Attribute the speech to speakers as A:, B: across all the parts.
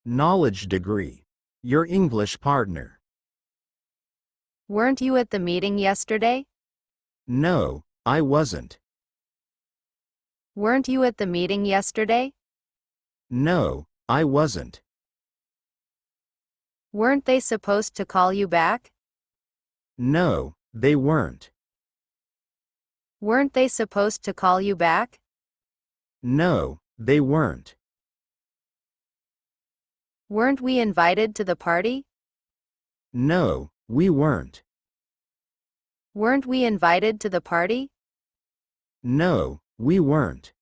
A: Knowledge degree. Your English partner.
B: Weren't you at the meeting yesterday?
A: No, I wasn't.
B: Weren't you at the meeting yesterday?
A: No, I wasn't.
B: Weren't they supposed to call you back?
A: No, they weren't.
B: Weren't they supposed to call you back?
A: No, they weren't.
B: Weren't we invited to the party?
A: No, we weren't.
B: Weren't we invited to the party?
A: No, we weren't.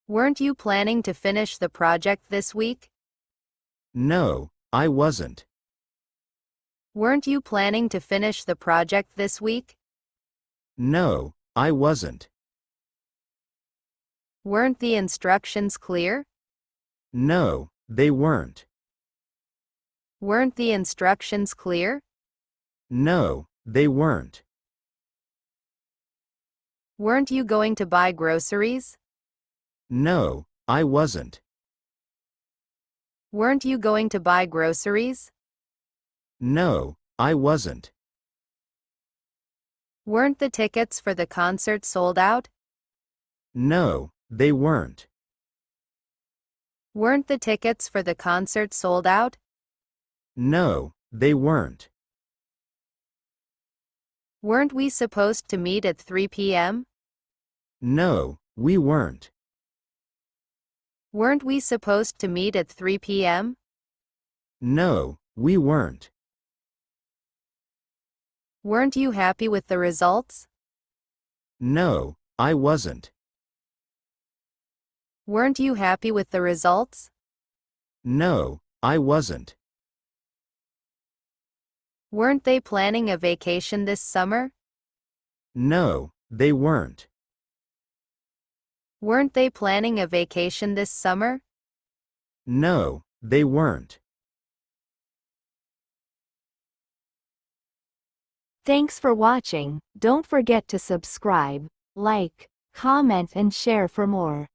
B: Weren't you planning to finish the project this week?
A: No, I wasn't.
B: Weren't you planning to finish the project this week?
A: No, I wasn't.
B: Weren't the instructions clear?
A: No, they weren't.
B: Weren't the instructions clear?
A: No, they weren't.
B: Weren't you going to buy groceries?
A: No, I wasn't.
B: Weren't you going to buy groceries?
A: No, I wasn't.
B: Weren't the tickets for the concert sold out?
A: No, they weren't.
B: Weren't the tickets for the concert sold out?
A: No, they weren't.
B: Weren't we supposed to meet at 3 p.m.?
A: No, we weren't.
B: Weren't we supposed to meet at 3 p.m.?
A: No, we weren't.
B: Weren't you happy with the results?
A: No, I wasn't.
B: Weren't you happy with the results?
A: No, I wasn't.
B: Weren't they planning a vacation this summer?
A: No, they weren't.
B: Weren't they planning a vacation this summer?
A: No, they weren't.
C: Thanks for watching. Don't forget to subscribe, like, comment and share for more.